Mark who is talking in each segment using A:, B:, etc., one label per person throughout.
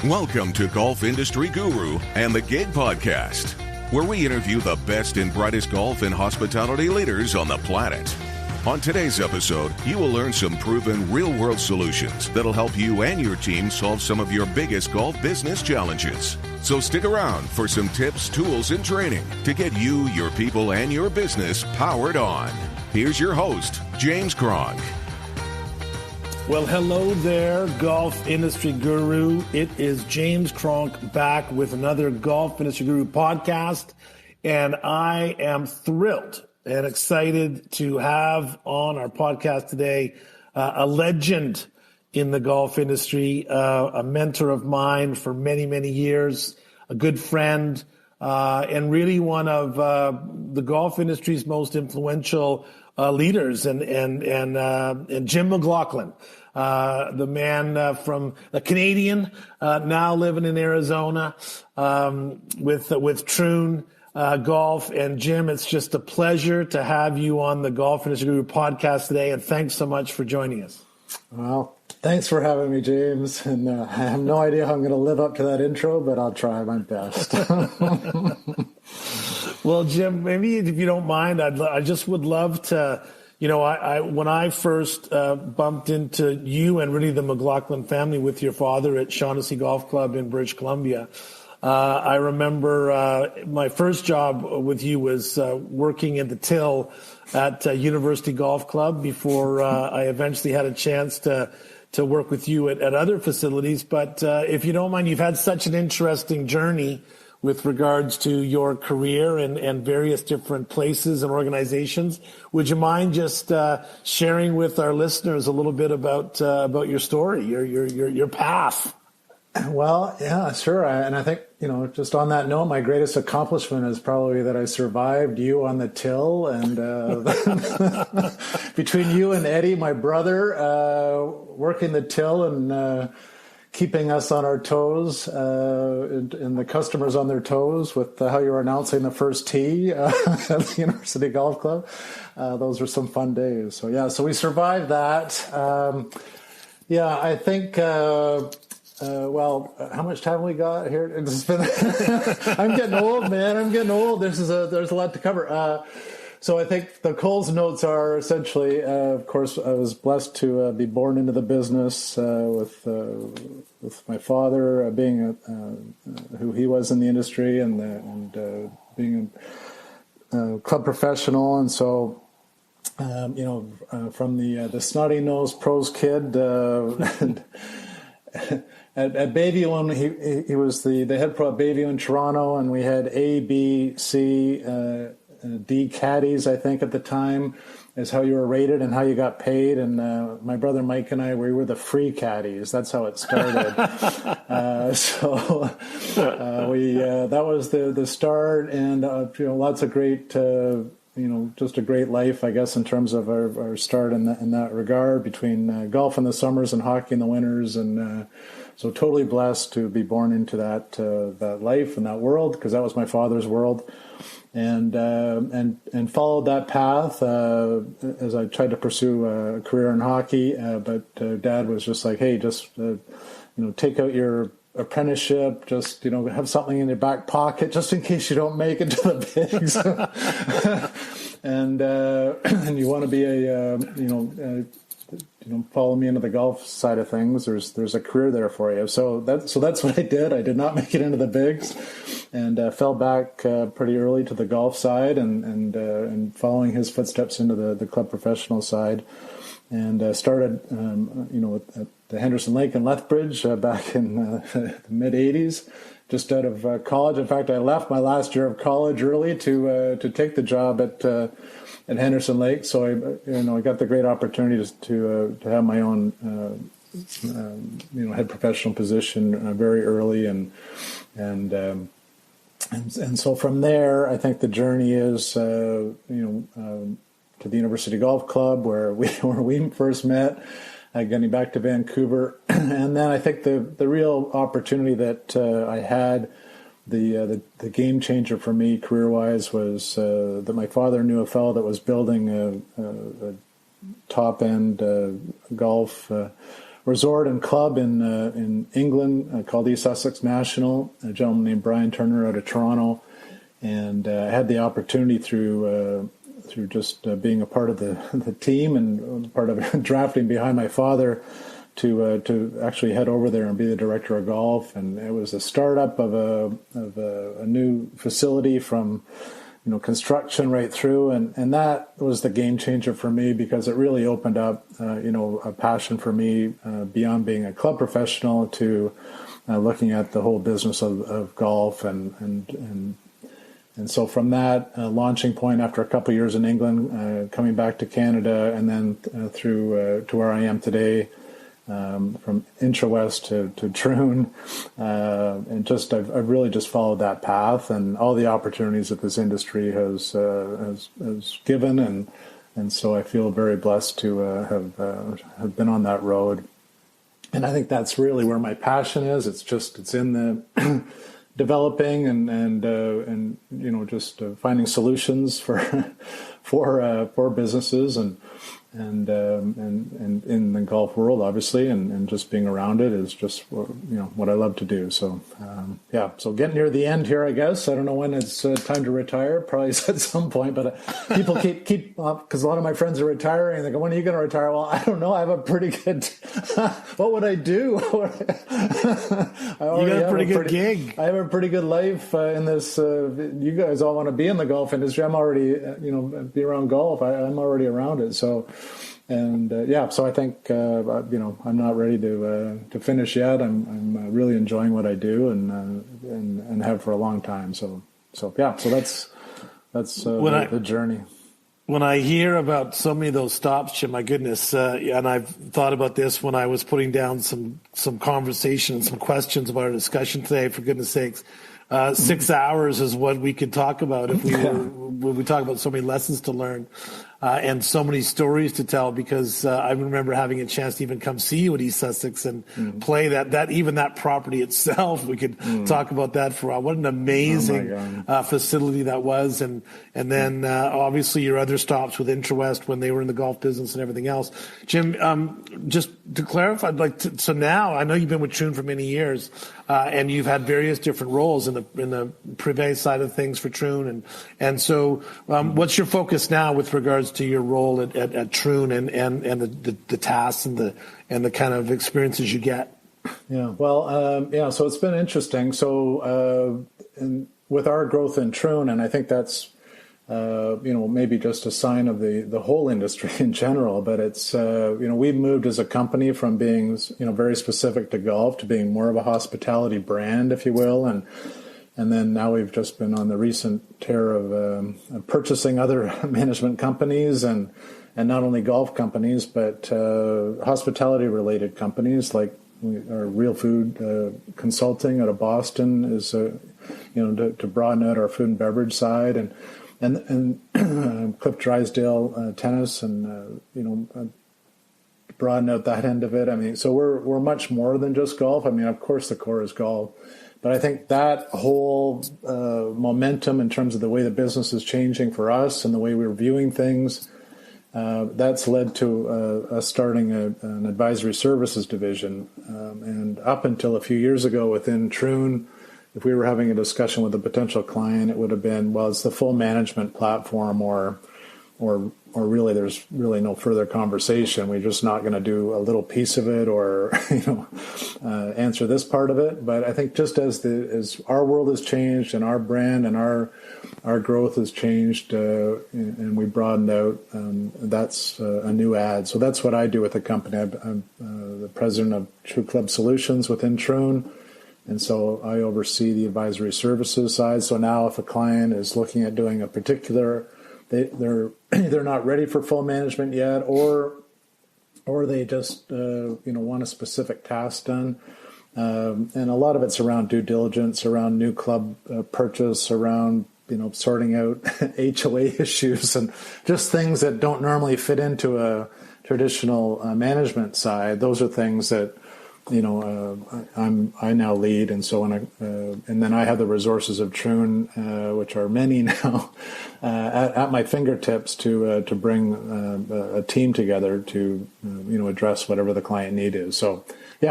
A: Welcome to Golf Industry Guru and the Gig Podcast, where we interview the best and brightest golf and hospitality leaders on the planet. On today's episode, you will learn some proven real-world solutions that'll help you and your team solve some of your biggest golf business challenges. So stick around for some tips, tools, and training to get you, your people, and your business powered on. Here's your host, James Cronk.
B: Well, hello there, Golf Industry Guru. It is James Cronk back with another Golf Industry Guru podcast, and I am thrilled and excited to have on our podcast today a legend in the golf industry, a mentor of mine for many, many years, a good friend, and really one of the golf industry's most influential leaders, and Jim McLaughlin, the man from a Canadian, now living in Arizona, with Troon Golf. And Jim, it's just a pleasure to have you on the Golf Industry Guru podcast today, and thanks so much for joining us.
C: Well, thanks for having me, James. And I have no idea how I'm going to live up to that intro, but I'll try my best.
B: Well, Jim, maybe if you don't mind, I just would love to, when I first bumped into you and really the McLaughlin family with your father at Shaughnessy Golf Club in British Columbia, I remember my first job with you was working in the till at University Golf Club before I eventually had a chance to work with you at other facilities. But if you don't mind, you've had such an interesting journey with regards to your career and various different places and organizations. Would you mind just sharing with our listeners a little bit about your story, your path?
C: Well, yeah, sure. And I think, just on that note, my greatest accomplishment is probably that I survived you on the till. And between you and Eddie, my brother, working the till and keeping us on our toes and the customers on their toes with how you were announcing the first tee at the University Golf Club. Those were some fun days. So we survived that. I think... how much time we got here? I'm getting old, man. I'm getting old. There's a lot to cover. So I think the Coles notes are essentially, of course, I was blessed to be born into the business with my father being who he was in the industry and being a club professional, and so. From the snotty-nosed pros kid. At Bayview, he was the head pro at Bayview in Toronto, and we had A, B, C, D caddies, I think, at the time, is how you were rated and how you got paid. And my brother Mike and I, we were the free caddies. That's how it started. That was the start, and lots of great. Just a great life, I guess, in terms of our start in that regard, between golf in the summers and hockey in the winters, and so totally blessed to be born into that life and that world, because that was my father's world, and followed that path as I tried to pursue a career in hockey. But Dad was just like, hey, just take out your apprenticeship, just have something in your back pocket just in case you don't make it to the bigs. And you want to be follow me into the golf side of things. There's a career there for you. So that's what I did. I did not make it into the bigs, and fell back pretty early to the golf side, and following his footsteps into the club professional side, and started at the Henderson Lake in Lethbridge back in the mid '80s, just out of college. In fact, I left my last year of college early to take the job at Henderson Lake. So I got the great opportunity to have my own head professional position very early, and so from there, I think the journey is to the University Golf Club where we first met. Getting back to Vancouver, and then I think the real opportunity that I had, the game changer for me career-wise, was that my father knew a fellow that was building a top-end golf resort and club in England called East Sussex National, a gentleman named Brian Turner out of Toronto. And I had the opportunity through just being a part of the team and part of drafting behind my father to actually head over there and be the director of golf. And it was a startup of a new facility from construction right through, and that was the game changer for me, because it really opened up a passion for me beyond being a club professional to looking at the whole business of golf and so from that launching point, after a couple of years in England, coming back to Canada, and then through to where I am today, from Intrawest to Troon, and I've really just followed that path and all the opportunities that this industry has given, and so I feel very blessed to have been on that road, and I think that's really where my passion is. It's in the developing and just finding solutions for businesses and in the golf world, obviously, and just being around it is just what I love to do. So so getting near the end here, I guess. I don't know when it's time to retire. Probably at some point, but people keep because a lot of my friends are retiring. They go, "When are you going to retire?" Well, I don't know. I have a pretty good. What would I do? You
B: got a pretty good gig.
C: I have a pretty good life in this. You guys all want to be in the golf industry. I'm already be around golf. I'm already around it. So. And so I think I'm not ready to finish yet. I'm really enjoying what I do and have for a long time. So that's the journey.
B: When I hear about so many of those stops, Jim, my goodness, and I've thought about this when I was putting down some conversation and some questions about our discussion today. For goodness sakes. 6 hours is what we could talk about if when we talk about so many lessons to learn and so many stories to tell, because I remember having a chance to even come see you at East Sussex and play that even that property itself. We could talk about that for a while. What an amazing facility that was. And then obviously your other stops with Intrawest when they were in the golf business and everything else. Jim, just to clarify, so now I know you've been with Troon for many years and you've had various different roles in the privé side of things for Troon. And so what's your focus now with regards to your role at Troon and the tasks and the kind of experiences you get?
C: Yeah, well, so it's been interesting. So with our growth in Troon, and I think that's maybe just a sign of the whole industry in general, but it's we've moved as a company from being very specific to golf to being more of a hospitality brand, if you will, and then now we've just been on the recent tear of purchasing other management companies and not only golf companies, but hospitality-related companies like our Real Food Consulting out of Boston is, to broaden out our food and beverage side, and Cliff Drysdale Tennis, and broaden out that end of it. I mean, so we're much more than just golf. I mean, of course, the core is golf. But I think that whole momentum in terms of the way the business is changing for us and the way we're viewing things, that's led to us starting an advisory services division. And up until a few years ago within Troon, if we were having a discussion with a potential client, it would have been, well, it's the full management platform or really there's really no further conversation. We're just not going to do a little piece of it or answer this part of it. But I think just as our world has changed and our brand and our growth has changed and we broadened out, that's a new ad. So that's what I do with the company. I'm the president of True Club Solutions within Troon. And so I oversee the advisory services side. So now if a client is looking at doing a particular, they're either not ready for full management yet, or they just want a specific task done, and a lot of it's around due diligence, around new club purchase, around sorting out HOA issues, and just things that don't normally fit into a traditional management side. Those are things that I now lead, and so and then I have the resources of Troon, which are many now, at my fingertips to bring a team together to address whatever the client need is. So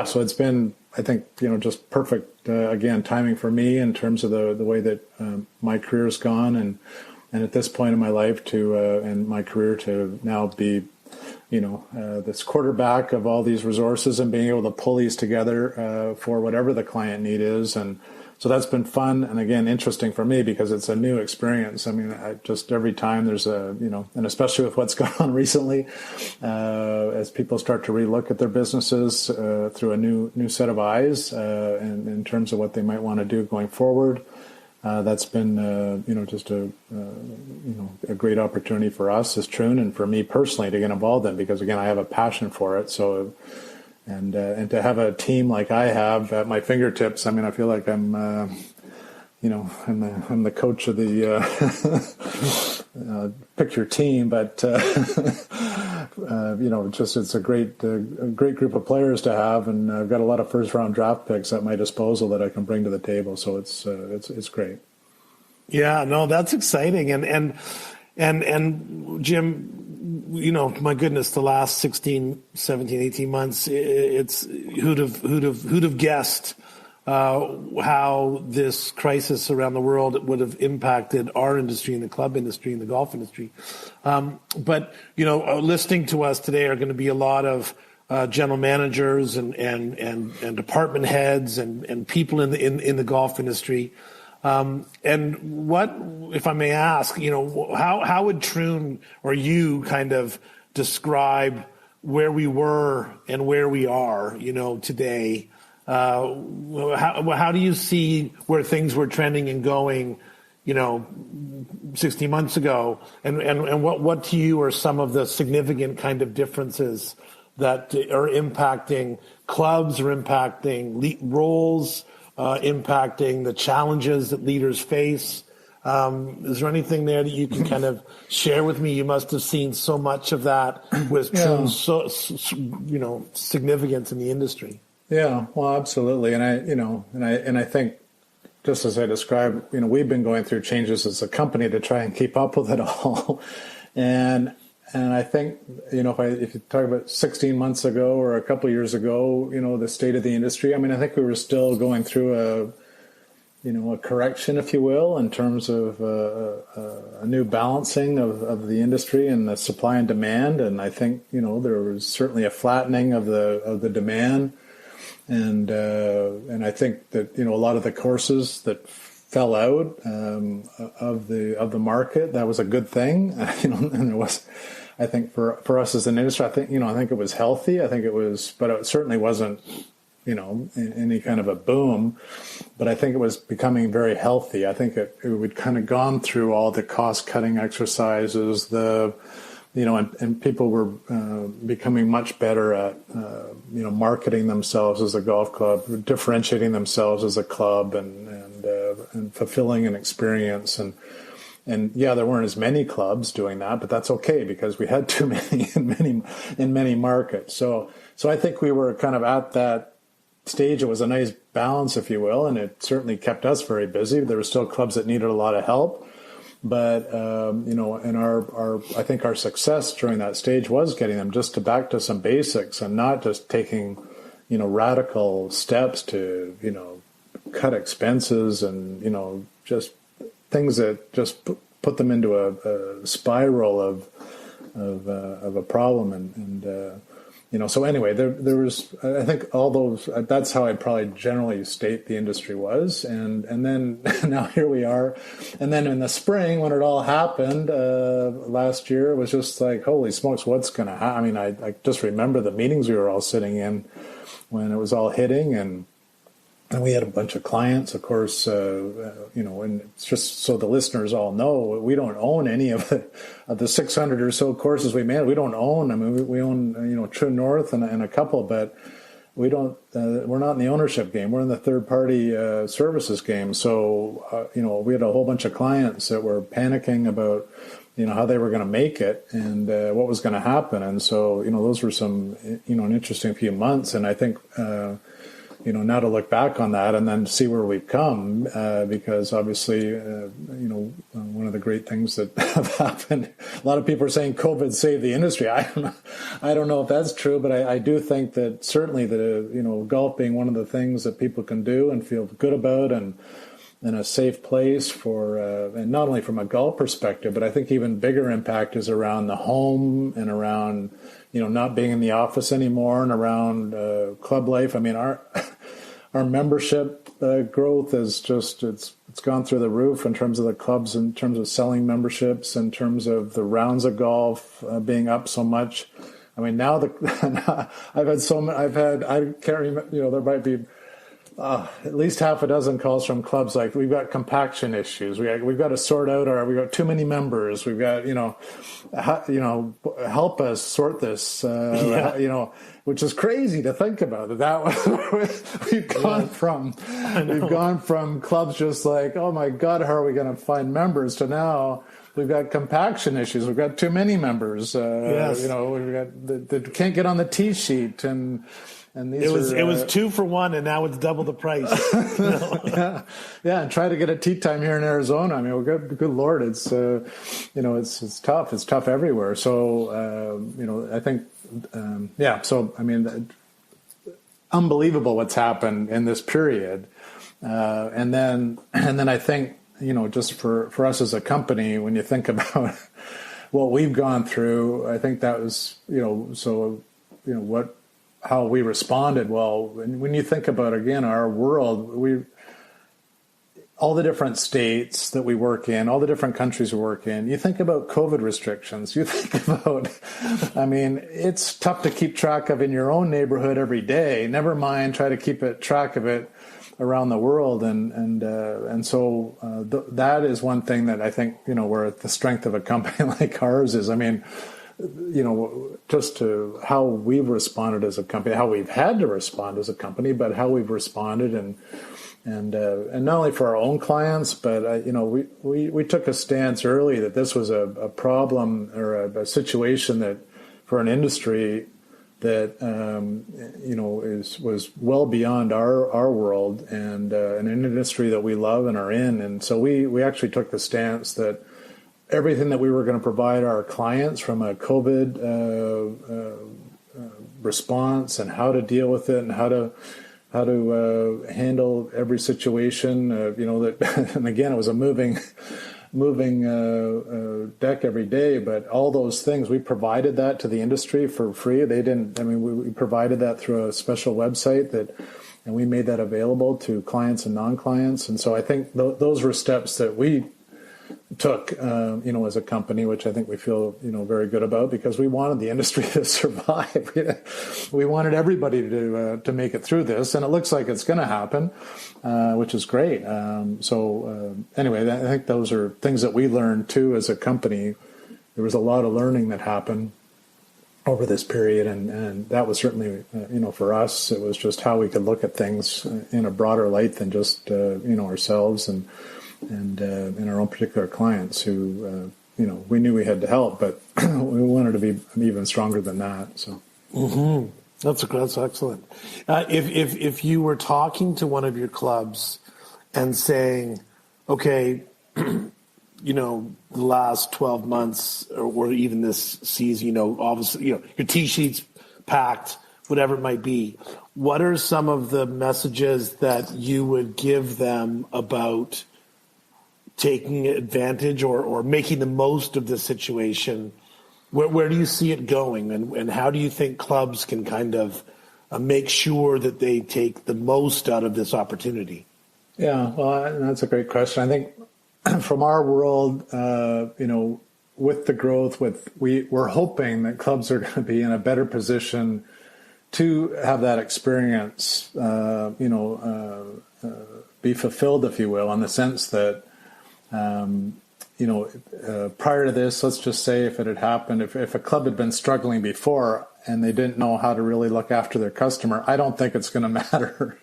C: so it's been, I think, just perfect again timing for me in terms of the way that my career's gone, and at this point in my life and my career to now be this quarterback of all these resources and being able to pull these together for whatever the client need is. And so that's been fun and, again, interesting for me because it's a new experience. I mean, just every time there's and especially with what's gone on recently, as people start to relook at their businesses through a new set of eyes and in terms of what they might want to do going forward. That's been, just a great opportunity for us as Troon and for me personally to get involved in, because again, I have a passion for it. So, and to have a team like I have at my fingertips, I mean, I feel like I'm, I'm the coach of the pick your team, but it's a great group of players to have, and I've got a lot of first round draft picks at my disposal that I can bring to the table. So it's great.
B: Yeah, no, that's exciting, and Jim, my goodness, the last 16, 17, 18 months, it's who'd have guessed how this crisis around the world would have impacted our industry, in the club industry, in the golf industry. But listening to us today are going to be a lot of general managers and department heads and people in the golf industry. And what, if I may ask, how would Troon or you kind of describe where we were and where we are, today? How do you see where things were trending and going, 60 months ago? And what to you are some of the significant kind of differences that are impacting clubs, or impacting roles, impacting the challenges that leaders face? Is there anything there that you can kind of share with me? You must have seen so much of that with Troon's significance in the industry.
C: Yeah, well, absolutely, and I think, just as I described, we've been going through changes as a company to try and keep up with it all, and I think if you talk about 16 months ago or a couple of years ago, the state of the industry, I mean, I think we were still going through a correction, if you will, in terms of a new balancing of the industry and the supply and demand, and I think there was certainly a flattening of the demand. And I think that a lot of the courses that fell out of the market, that was a good thing. And it was, I think for us as an industry, I think it was healthy. I think it was, but it certainly wasn't any kind of a boom. But I think it was becoming very healthy. I think it would kind of gone through all the cost cutting exercises, and people were becoming much better at, marketing themselves as a golf club, differentiating themselves as a club, and fulfilling an experience. And there weren't as many clubs doing that, but that's okay because we had too many in many markets. So I think we were kind of at that stage. It was a nice balance, if you will, and it certainly kept us very busy. There were still clubs that needed a lot of help. But, and I think our success during that stage was getting them just back to some basics and not just taking, radical steps to, cut expenses and, just things that just put them into a spiral of a problem. And so anyway, there was, I think all those, that's how I'd probably generally state the industry was. And then now here we are. And then in the spring, when it all happened last year, it was just like, holy smokes, what's going to happen? I mean, I just remember the meetings we were all sitting in when it was all hitting, and we had a bunch of clients, of course, and it's just so the listeners all know, we don't own any of the 600 or so courses we manage. We don't own. I mean, we own, True North and a couple, but we don't. We're not in the ownership game. We're in the third-party services game. So, we had a whole bunch of clients that were panicking about, how they were going to make it and what was going to happen. And so, those were some, an interesting few months. And I think, now to look back on that and then see where we've come, because obviously, one of the great things that have happened, a lot of people are saying COVID saved the industry. I don't know if that's true, but I do think that certainly golf being one of the things that people can do and feel good about and a safe place for, and not only from a golf perspective, but I think even bigger impact is around the home and around, not being in the office anymore and around club life. I mean, our membership growth is just, it's gone through the roof in terms of the clubs, in terms of selling memberships, in terms of the rounds of golf being up so much. I mean, now I can't remember, there might be at least half a dozen calls from clubs like, we've got compaction issues. We've got to sort out we've got too many members. We've got, help us sort this, which is crazy to think about. We've gone from clubs just like, oh my God, how are we going to find members, to now we've got compaction issues. We've got too many members.
B: Yes.
C: We've got they can't get on the tee sheet and these
B: it was 2 for 1, and now it's double the price.
C: Yeah, and try to get a tee time here in Arizona. I mean, good Lord, it's it's tough. It's tough everywhere. So I think So I mean, unbelievable what's happened in this period, and then I think just for us as a company, when you think about what we've gone through, I think that was how we responded. Well, when you think about, again, our world, all the different states that we work in, all the different countries we work in, you think about COVID restrictions, you think about, I mean, it's tough to keep track of in your own neighborhood every day, never mind try to keep track of it around the world. And so that is one thing that I think, where the strength of a company like ours is, I mean, just to how we've responded as a company, how we've had to respond as a company, but how we've responded and not only for our own clients, but we took a stance early that this was a problem or a situation that for an industry that was well beyond our world and an industry that we love and are in, and so we actually took the stance that everything that we were going to provide our clients from a COVID response and how to deal with it and how to handle every situation, that, and again, it was a moving deck every day, but all those things, we provided that to the industry for free. We provided that through a special website and we made that available to clients and non-clients. And so I think those were steps that we took, as a company, which I think we feel, very good about, because we wanted the industry to survive. We wanted everybody to make it through this, and it looks like it's going to happen, which is great. Anyway, I think those are things that we learned too as a company. There was a lot of learning that happened over this period, and that was certainly, for us, it was just how we could look at things in a broader light than just, ourselves and in our own particular clients who, we knew we had to help, but we wanted to be even stronger than that. So,
B: That's excellent. If you were talking to one of your clubs and saying, okay, the last 12 months or even this season, obviously, your tee sheets packed, whatever it might be, what are some of the messages that you would give them about taking advantage or making the most of the situation? Where do you see it going, and how do you think clubs can kind of make sure that they take the most out of this opportunity?
C: Yeah, well, that's a great question. I think from our world, with the growth, we're hoping that clubs are going to be in a better position to have that experience, be fulfilled, if you will, in the sense that, prior to this, let's just say if it had happened, if a club had been struggling before and they didn't know how to really look after their customer, I don't think it's going to matter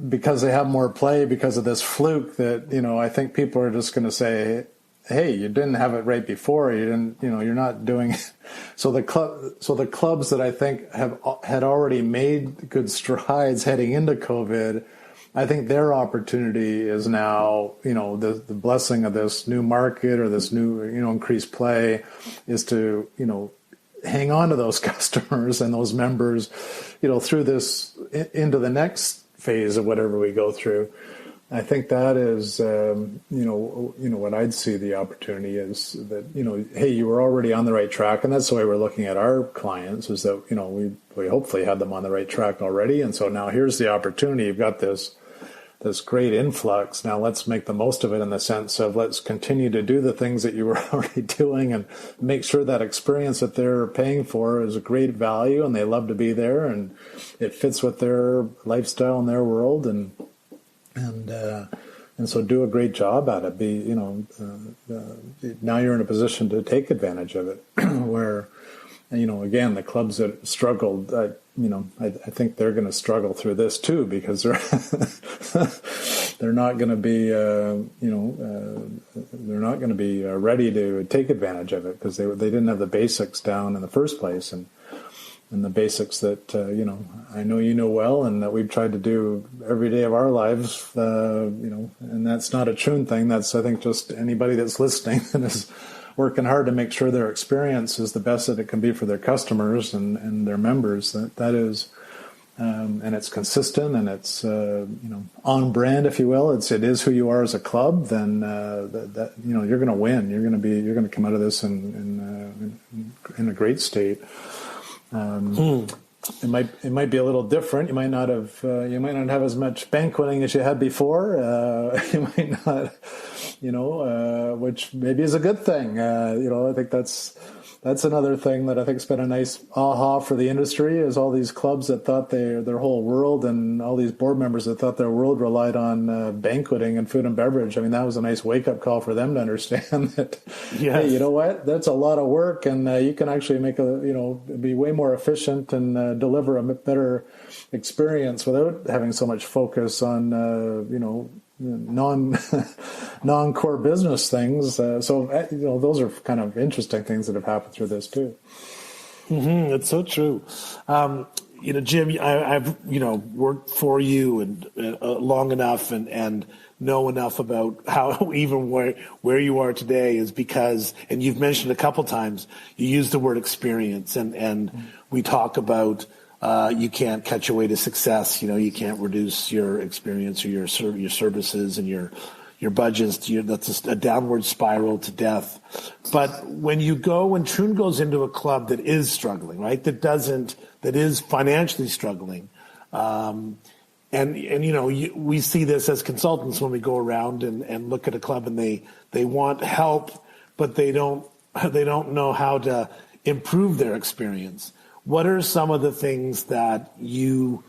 C: because they have more play because of this fluke that, I think people are just going to say, hey, you didn't have it right before. You didn't, you're not doing. So the clubs that I think had already made good strides heading into COVID, I think their opportunity is now, the blessing of this new market or this new, increased play is to, hang on to those customers and those members, through this into the next phase of whatever we go through. I think that is, what I'd see the opportunity is that, hey, you were already on the right track. And that's the way we're looking at our clients is that, we hopefully had them on the right track already. And so now here's the opportunity. You've got this great influx. Now let's make the most of it in the sense of let's continue to do the things that you were already doing and make sure that experience that they're paying for is a great value and they love to be there and it fits with their lifestyle and their world and so do a great job at it. Now you're in a position to take advantage of it where, again, the clubs that struggled, I think they're going to struggle through this too because they're they're not going to be they're not going to be ready to take advantage of it because they didn't have the basics down in the first place and the basics that I know well and that we've tried to do every day of our lives and that's not a Troon thing. That's I think just anybody that's listening and is working hard to make sure their experience is the best that it can be for their customers and their members. That is, and it's consistent and it's on brand, if you will. It is who you are as a club. Then you're going to win. You're going to come out of this in a great state. It might be a little different. You might not have as much banqueting as you had before. You might not, which maybe is a good thing. I think that's another thing that I think's been a nice aha for the industry is all these clubs that thought their whole world and all these board members that thought their world relied on banqueting and food and beverage. I mean, that was a nice wake up call for them to understand that, yes. Hey, you know what? That's a lot of work and you can actually be way more efficient and deliver a better experience without having so much focus on, non-core business things. So those are kind of interesting things that have happened through this too.
B: Mm-hmm. It's so true. Jim, I've worked for you and long enough and know enough about how even where you are today is because, and you've mentioned a couple times, you use the word experience and we talk about you can't cut your way to success. You can't reduce your experience or your services and your budgets. That's just a downward spiral to death. But when Troon goes into a club that is struggling, right? That is financially struggling. We see this as consultants when we go around and look at a club and they want help, but they don't know how to improve their experience. What are some of the things that you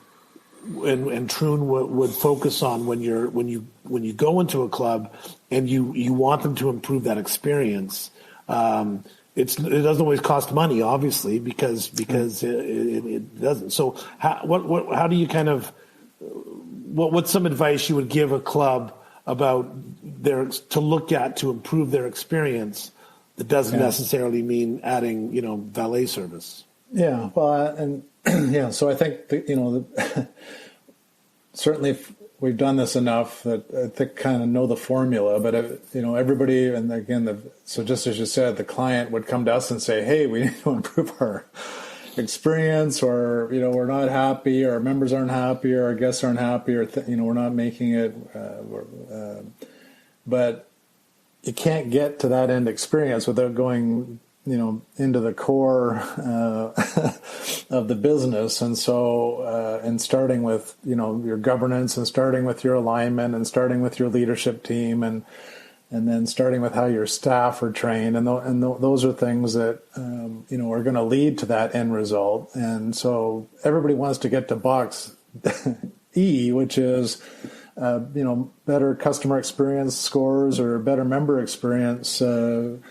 B: and Troon would focus on when you go into a club and you want them to improve that experience? It doesn't always cost money, obviously, because it doesn't. So how do you what's some advice you would give a club about to look at to improve their experience that doesn't necessarily mean adding valet service? Yeah,
C: well, so I think certainly we've done this enough that I think kind of know the formula. But everybody, and again, so just as you said, the client would come to us and say, "Hey, we need to improve our experience," or we're not happy, or our members aren't happy, or our guests aren't happy, or we're not making it. But you can't get to that end experience without going into the core of the business. And so, and starting with, your governance and starting with your alignment and starting with your leadership team and then starting with how your staff are trained. And those are things that, are going to lead to that end result. And so everybody wants to get to box E, which is, better customer experience scores or better member experience, and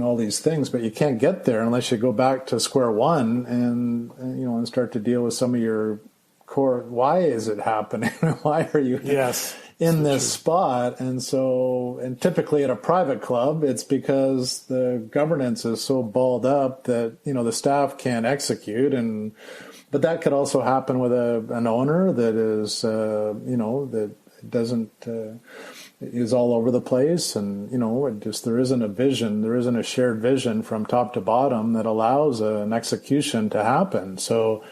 C: all these things, but you can't get there unless you go back to square one and start to deal with some of your core. Why is it happening? Why are you?
B: Yes.
C: in this spot. And typically at a private club, it's because the governance is so balled up that, the staff can't execute. But that could also happen with an owner that is, that doesn't, is all over the place. And, there isn't a vision, there isn't a shared vision from top to bottom that allows an execution to happen. So,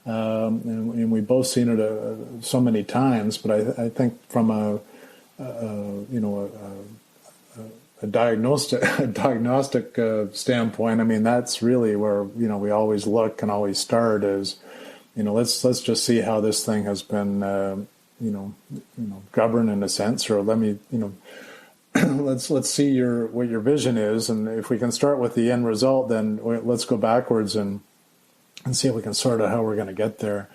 C: and we've both seen it so many times, but I think from a diagnostic standpoint, I mean, that's really where, we always look and always start is, let's just see how this thing has been, governed in a sense, or let me, let's see what your vision is. And if we can start with the end result, then let's go backwards and see if we can sort out how we're going to get there.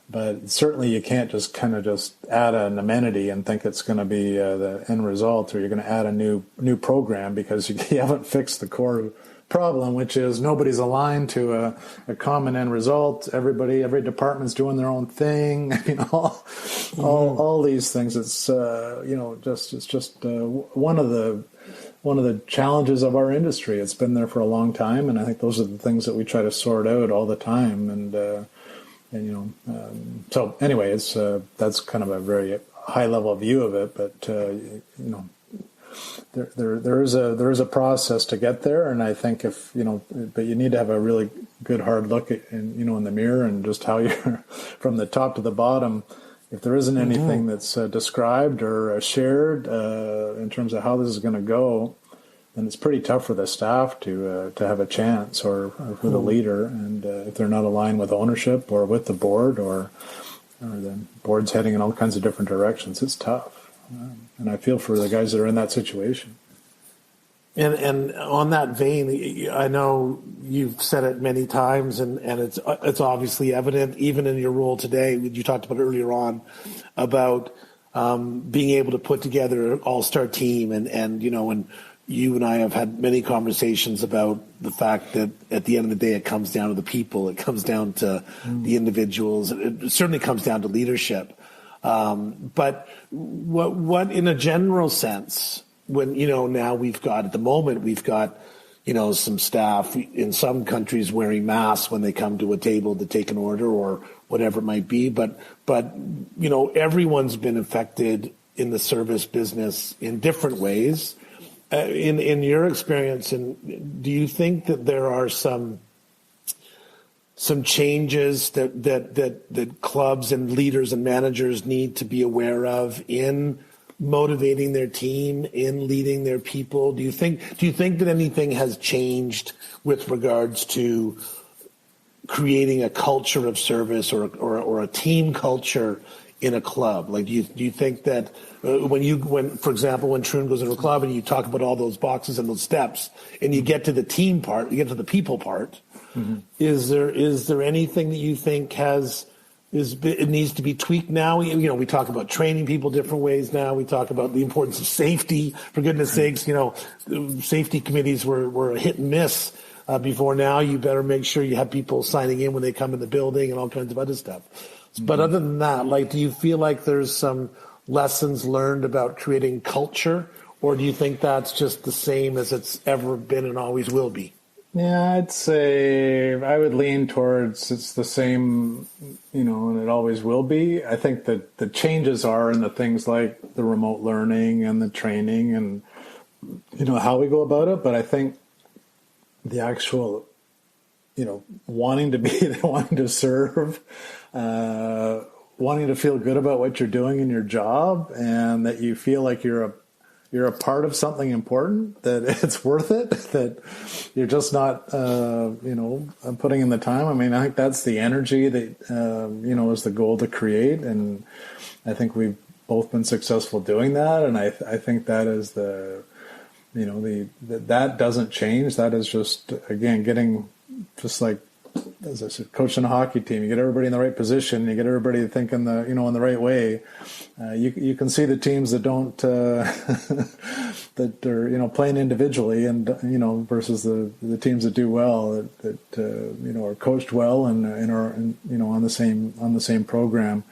C: But certainly you can't just kind of just add an amenity and think it's going to be the end result, or you're going to add a new program because you haven't fixed the core problem, which is nobody's aligned to a common end result. Every department's doing their own thing. All these things. It's just one of the challenges of our industry. It's been there for a long time, and I think those are the things that we try to sort out all the time. So anyway, it's that's kind of a very high level view of it, but there is a process to get there, and I think but you need to have a really good hard look at in the mirror and just how you're from the top to the bottom. If there isn't anything that's described or shared in terms of how this is going to go, then it's pretty tough for the staff to have a chance, or for the leader. And if they're not aligned with ownership or with the board, or the board's heading in all kinds of different directions, it's tough. And I feel for the guys that are in that situation.
B: And on that vein, I know you've said it many times, and it's obviously evident even in your role today. You talked about earlier on about being able to put together an all-star team, and you and I have had many conversations about the fact that at the end of the day, it comes down to the people. It comes down to the individuals. It certainly comes down to leadership. But what in a general sense, when, now we've got some staff in some countries wearing masks when they come to a table to take an order or whatever it might be. But everyone's been affected in the service business in different ways. In your experience, and do you think that there are some changes that clubs and leaders and managers need to be aware of in motivating their team, in leading their people? Do you think that anything has changed with regards to creating a culture of service or a team culture in a club? Like, do you think that for example, when Troon goes into a club and you talk about all those boxes and those steps, and you get to the team part, you get to the people part, is there anything that you think it needs to be tweaked now? We talk about training people different ways now. We talk about the importance of safety. For goodness sakes, safety committees were a hit and miss before. Now you better make sure you have people signing in when they come in the building and all kinds of other stuff. But other than that, do you feel like there's some lessons learned about creating culture, or do you think that's just the same as it's ever been and always will be?
C: Yeah, I'd say I would lean towards it's the same, and it always will be. I think that the changes are in the things like the remote learning and the training and, how we go about it. But I think the actual, wanting to serve, wanting to feel good about what you're doing in your job, and that you feel like you're a part of something important, that it's worth it, that you're just not, putting in the time. I mean, I think that's the energy that, is the goal to create. And I think we've both been successful doing that. And I think that is that doesn't change. That is just, again, getting just like, as I said, coaching a hockey team, you get everybody in the right position, you get everybody thinking in the right way. You can see the teams that don't that are playing individually, and versus the teams that do well, that are coached well and are on the same program.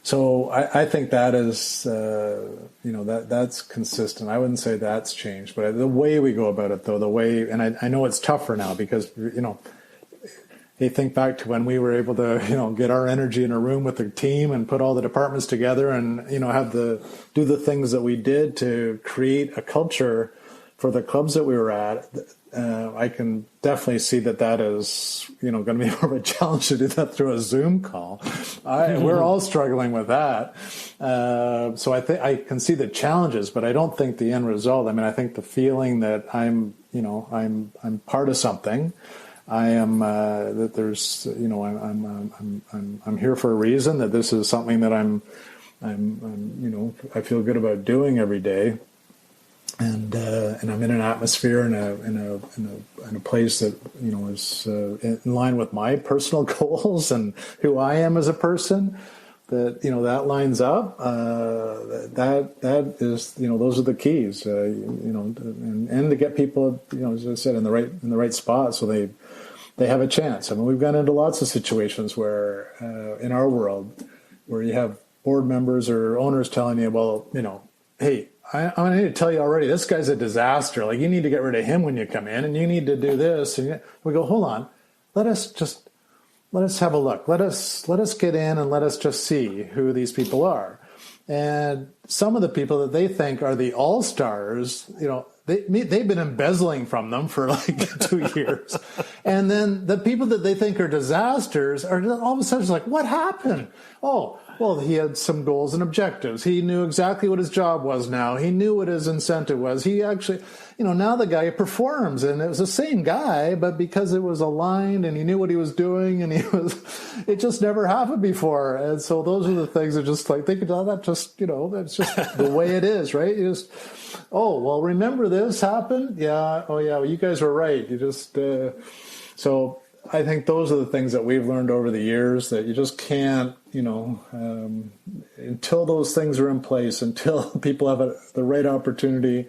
C: So I think that is, that's consistent. I wouldn't say that's changed, but the way we go about it, though, and I know it's tougher now because, you think back to when we were able to, get our energy in a room with the team and put all the departments together and, do the things that we did to create a culture for the clubs that we were at. I can definitely see that is, going to be more of a challenge to do that through a Zoom call. We're all struggling with that. So I think I can see the challenges, but I don't think the end result. I mean, I think the feeling that I'm part of something. I am that there's, I'm here for a reason. That this is something that I'm I feel good about doing every day. And I'm in an atmosphere in a place that is in line with my personal goals and who I am as a person. That that lines up. That is those are the keys. And to get people as I said in the right spot so they have a chance. I mean, we've gone into lots of situations where in our world where you have board members or owners telling you, well, hey. I need to tell you already, this guy's a disaster. Like, you need to get rid of him when you come in, and you need to do this. And we go, hold on, let us have a look. Let us get in and let us just see who these people are. And some of the people that they think are the all-stars, they've been embezzling from them for like 2 years. And then the people that they think are disasters are all of a sudden like, what happened? Oh, well, he had some goals and objectives. He knew exactly what his job was now. He knew what his incentive was. He actually, now the guy performs, and it was the same guy, but because it was aligned and he knew what he was doing, and it just never happened before. And so those are the things that just like, think about that just, that's just the way it is, right? You just, oh, well, remember this happened? Yeah. Oh, yeah. Well, you guys were right. You just, so I think those are the things that we've learned over the years that you just can't, until those things are in place, until people have the right opportunity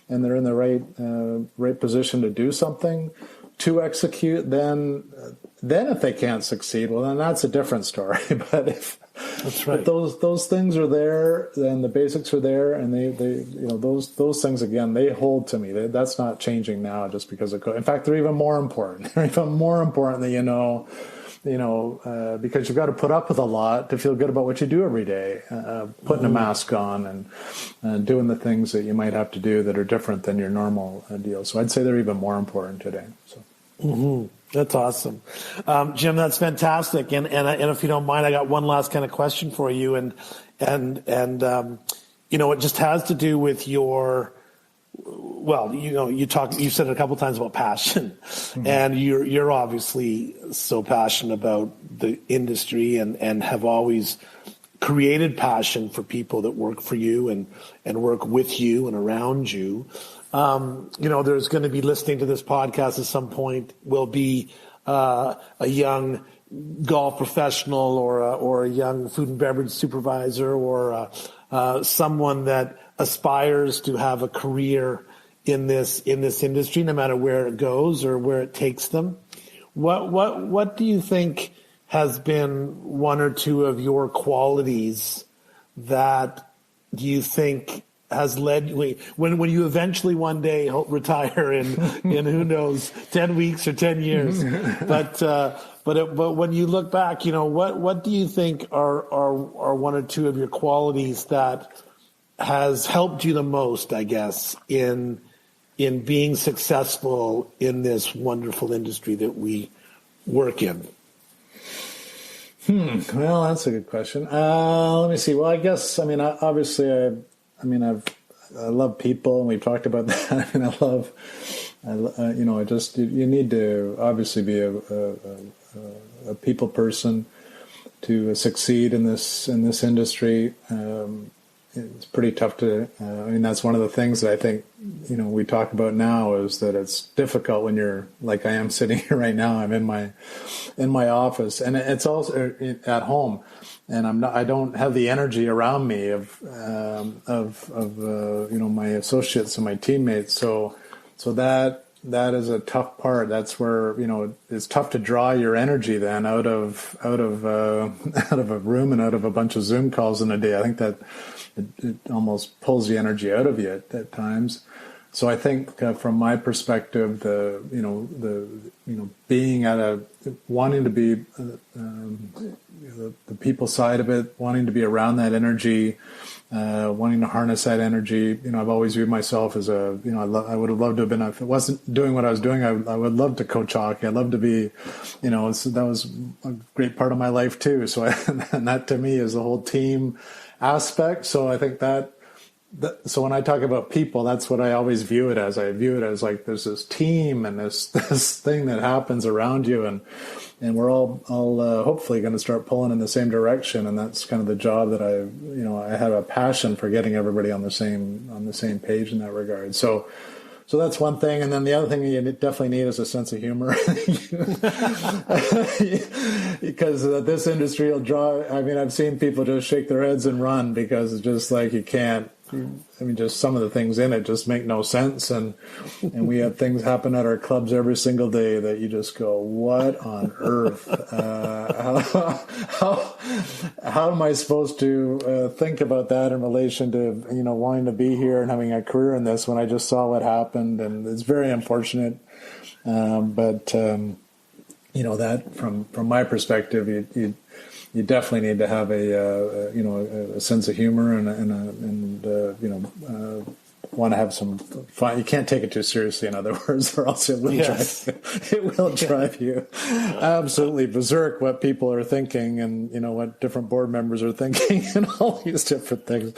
C: and they're in the right position to do something, to execute, then if they can't succeed, well, then that's a different story. But that's right. If those things are there, then the basics are there, and they those things again, they hold to me. That's not changing now just because of COVID. In fact, they're even more important. They're even more important than because you've got to put up with a lot to feel good about what you do every day. Putting a mask on and doing the things that you might have to do that are different than your normal deal. So I'd say they're even more important today. So.
B: Mm-hmm. That's awesome. Jim, that's fantastic. And if you don't mind, I got one last kind of question for you. And it just has to do with your, well, you said it a couple times about passion, mm-hmm. and you're obviously so passionate about the industry and have always created passion for people that work for you and work with you and around you. There's going to be listening to this podcast at some point will be a young golf professional or a young food and beverage supervisor or someone that aspires to have a career in this industry, no matter where it goes or where it takes them. What do you think has been one or two of your qualities that you think has led when you eventually one day retire in who knows 10 weeks or 10 years, but when you look back, what do you think are one or two of your qualities that has helped you the most, I guess, in being successful in this wonderful industry that we work in?
C: Well, that's a good question. Let me see. Well, I guess, obviously, I love people, and we've talked about that. You need to obviously be a people person to succeed in this industry. It's pretty tough to, that's one of the things that I think, we talk about now is that it's difficult when you're like I am sitting here right now. I'm in my office, and it's also at home, and I don't have the energy around me of my associates and my teammates. So that, a tough part. That's where, it's tough to draw your energy then out of out of a room and out of a bunch of Zoom calls in a day. I think that it almost pulls the energy out of you at times. So I think from my perspective, the being wanting to be the people side of it, wanting to be around that energy, wanting to harness that energy. I've always viewed myself as I would have loved to have been, if it wasn't doing what I was doing, I would love to coach hockey. I'd love to be, that was a great part of my life too. So and that to me is the whole team aspect. So I think so when I talk about people, that's what I always view it as. I view it as like there's this team and this thing that happens around you, and we're all hopefully going to start pulling in the same direction. And that's kind of the job that I have a passion for getting everybody on the same page in that regard. So that's one thing. And then the other thing you definitely need is a sense of humor. Because this industry will draw, I've seen people just shake their heads and run because it's just like you can't, just some of the things in it just make no sense. And we have things happen at our clubs every single day that you just go, what on earth? How am I supposed to think about that in relation to, wanting to be here and having a career in this when I just saw what happened? And it's very unfortunate. But that from my perspective, you definitely need to have a sense of humor and want to have some fun. You can't take it too seriously, in other words, or else it will drive you absolutely berserk what people are thinking and what different board members are thinking and all these different things.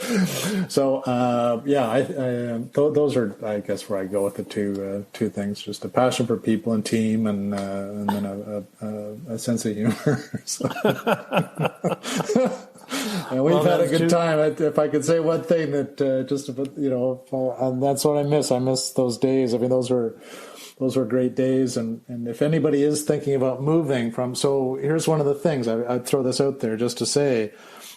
C: So those are, I guess, where I go with the two things: just a passion for people and team, and then a sense of humor. And we've had a good time. If I could say one thing that and that's what I miss. I miss those days. Those were great days. And if anybody is thinking about moving so here's one of the things I'd throw this out there just to say,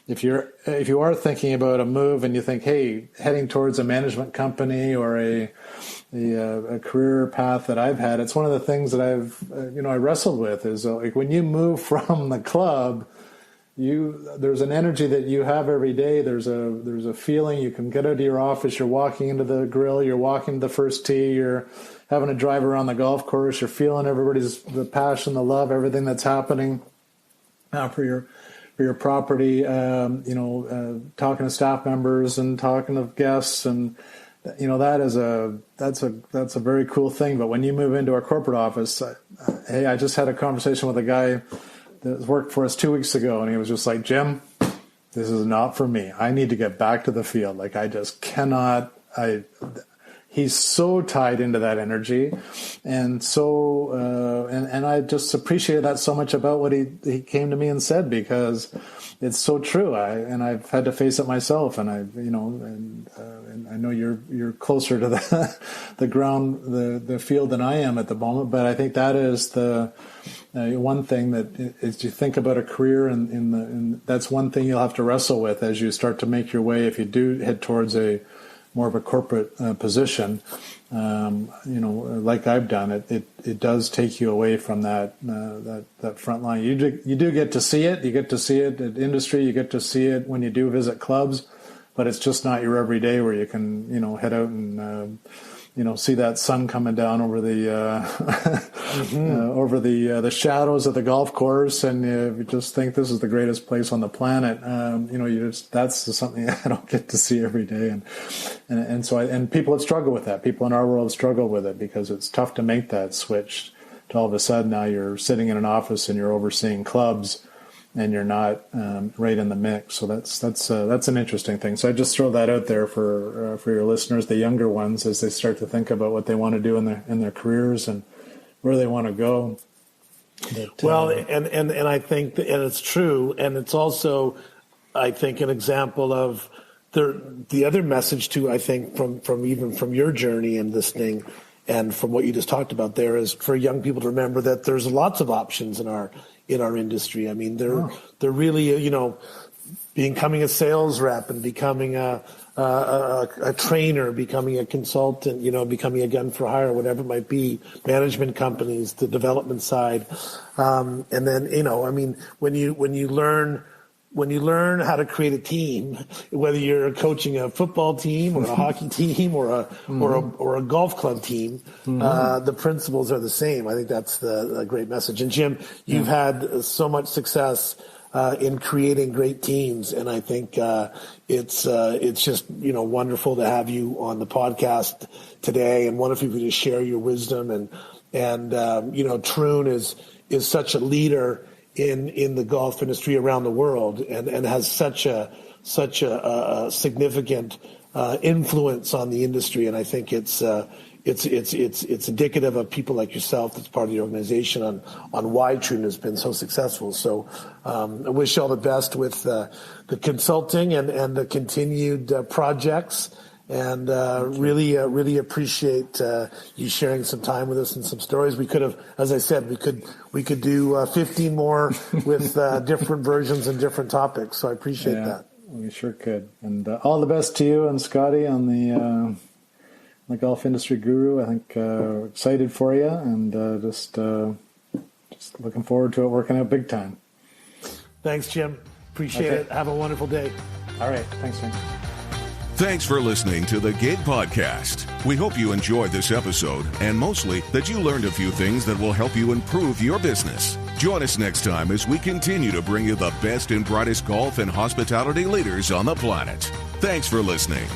C: if you are thinking about a move and you think, hey, heading towards a management company or a career path that I've had, it's one of the things that I wrestled with is like when you move from the club, there's an energy that you have every day. There's a feeling. You can get out of your office. You're walking into the grill. You're walking to the first tee. You're having a drive around the golf course. You're feeling the passion, the love, everything that's happening for your property. Talking to staff members and talking to guests, and that's a very cool thing. But when you move into a corporate office, I just had a conversation with a guy that worked for us 2 weeks ago, and he was just like, Jim, this is not for me. I need to get back to the field. Like, I just cannot. He's so tied into that energy, and so and I just appreciated that so much about what he came to me and said, because it's so true. I've had to face it myself, and I know you're closer to the ground, the field than I am at the moment. But I think that is the one thing that is, you think about a career, and that's one thing you'll have to wrestle with as you start to make your way. If you do head towards more of a corporate position, like I've done, it does take you away from that front line. You do get to see it. You get to see it at industry. You get to see it when you do visit clubs, but it's just not your everyday where you can head out and see that sun coming down over the over the shadows of the golf course, and you just think this is the greatest place on the planet. That's something I don't get to see every day, and so people have struggled with that. People in our world struggle with it because it's tough to make that switch. To all of a sudden now you're sitting in an office and you're overseeing clubs, and you're not right in the mix. So that's an interesting thing. So I just throw that out there for your listeners, the younger ones, as they start to think about what they want to do in their careers and where they want to go.
B: And I think and it's true, and it's also, I think, an example of the other message too. I think from your journey in this thing, and from what you just talked about there, is for young people to remember that there's lots of options in our industry. I mean, they're really, becoming a sales rep and becoming a trainer, becoming a consultant, becoming a gun for hire, whatever it might be, management companies, the development side. And then, when you learn how to create a team, whether you're coaching a football team or a hockey team or a golf club team, the principles are the same. I think that's the great message. And Jim, you've had so much success in creating great teams, and I think it's just wonderful to have you on the podcast today, and wonderful for you to share your wisdom. And Troon is such a leader in the golf industry around the world, and has such a significant influence on the industry. And I think it's indicative of people like yourself that's part of the organization on why Troon has been so successful. So I wish you all the best with the consulting and the continued projects. And really appreciate you sharing some time with us and some stories. We could have, as I said, we could do 15 more with different versions and different topics. So I appreciate that.
C: We sure could. And all the best to you and Scotty on the Golf Industry Guru. I think excited for you, and just looking forward to it working out big time.
B: Thanks, Jim. Appreciate it. Have a wonderful day.
C: All right. Thanks, Jim.
A: Thanks for listening to the Gig Podcast. We hope you enjoyed this episode, and mostly that you learned a few things that will help you improve your business. Join us next time as we continue to bring you the best and brightest golf and hospitality leaders on the planet. Thanks for listening.